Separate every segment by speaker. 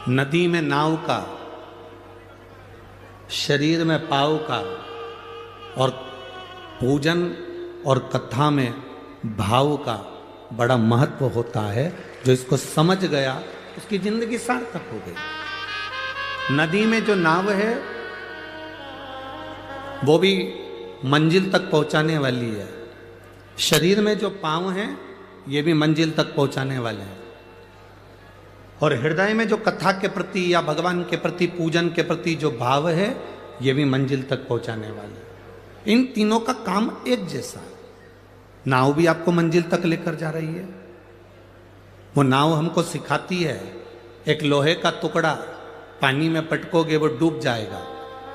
Speaker 1: नदी में नाव का, शरीर में पाव का, और पूजन और कथा में भाव का बड़ा महत्व होता है। जो इसको समझ गया उसकी जिंदगी सार्थक हो गई। नदी में जो नाव है वो भी मंजिल तक पहुंचाने वाली है, शरीर में जो पांव हैं ये भी मंजिल तक पहुंचाने वाले हैं, और हृदय में जो कथा के प्रति या भगवान के प्रति पूजन के प्रति जो भाव है ये भी मंजिल तक पहुंचाने वाले हैं। इन तीनों का काम एक जैसा है। नाव भी आपको मंजिल तक लेकर जा रही है। वो नाव हमको सिखाती है, एक लोहे का टुकड़ा पानी में पटकोगे वो डूब जाएगा,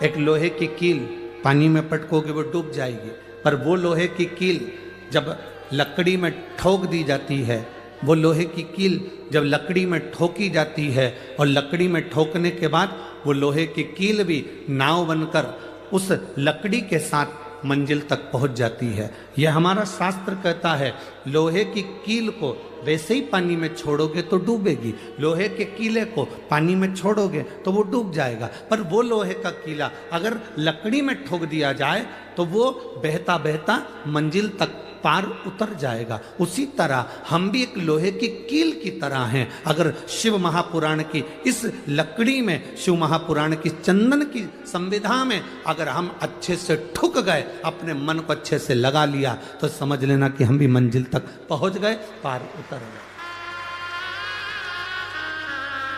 Speaker 1: एक लोहे की कील पानी में पटकोगे वो डूब जाएगी, पर वो लोहे की कील जब लकड़ी में ठोक दी जाती है, वो लोहे की कील जब लकड़ी में ठोकी जाती है और लकड़ी में ठोकने के बाद वो लोहे की कील भी नाव बनकर उस लकड़ी के साथ मंजिल तक पहुंच जाती है। यह हमारा शास्त्र कहता है, लोहे की कील को वैसे ही पानी में छोड़ोगे तो डूबेगी, लोहे के कीले को पानी में छोड़ोगे तो वो डूब जाएगा, पर वो लोहे का कीला अगर लकड़ी में ठोक दिया जाए तो वो बहता बहता मंजिल तक पार उतर जाएगा। उसी तरह हम भी एक लोहे की कील की तरह हैं। अगर शिव महापुराण की इस लकड़ी में, शिव महापुराण की चंदन की संविधा में अगर हम अच्छे से ठुक गए, अपने मन को अच्छे से लगा लिया, तो समझ लेना कि हम भी मंजिल तक पहुंच गए, पार उतर गए।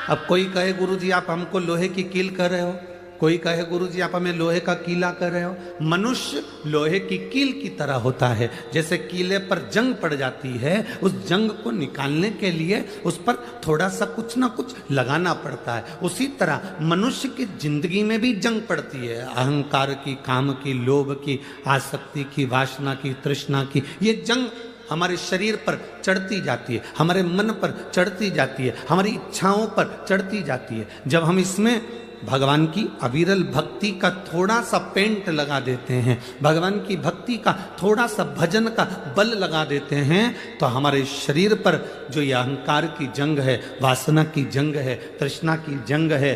Speaker 1: अब कोई कहे गुरुजी आप हमको लोहे की कील कर रहे हो, कोई कहे गुरुजी आप हमें लोहे का कीला कर रहे हो। मनुष्य लोहे की कील की तरह होता है। जैसे कीले पर जंग पड़ जाती है, उस जंग को निकालने के लिए उस पर थोड़ा सा कुछ ना कुछ लगाना पड़ता है। उसी तरह मनुष्य की जिंदगी में भी जंग पड़ती है, अहंकार की, काम की, लोभ की, आसक्ति की, वासना की, तृष्णा की। ये जंग हमारे शरीर पर चढ़ती जाती है, हमारे मन पर चढ़ती जाती है, हमारी इच्छाओं पर चढ़ती जाती है। जब हम इसमें भगवान की अविरल भक्ति का थोड़ा सा पेंट लगा देते हैं, भगवान की भक्ति का थोड़ा सा भजन का बल लगा देते हैं, तो हमारे शरीर पर जो ये अहंकार की जंग है, वासना की जंग है, तृष्णा की जंग है,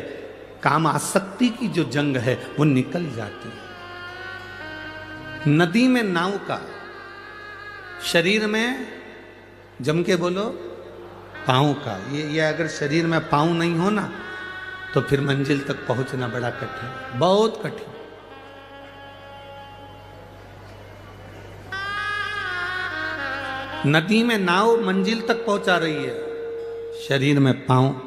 Speaker 1: काम आसक्ति की जो जंग है वो निकल जाती है। नदी में नाव का, शरीर में, जम के बोलो, पाँव का। ये अगर शरीर में पाँव नहीं हो ना तो फिर मंजिल तक पहुंचना बड़ा कठिन, बहुत कठिन। नदी में नाव मंजिल तक पहुंचा रही है, शरीर में पांव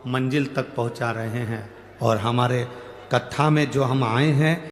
Speaker 1: मंजिल तक पहुंचा रहे हैं। और हमारे कथा में जो हम आए हैं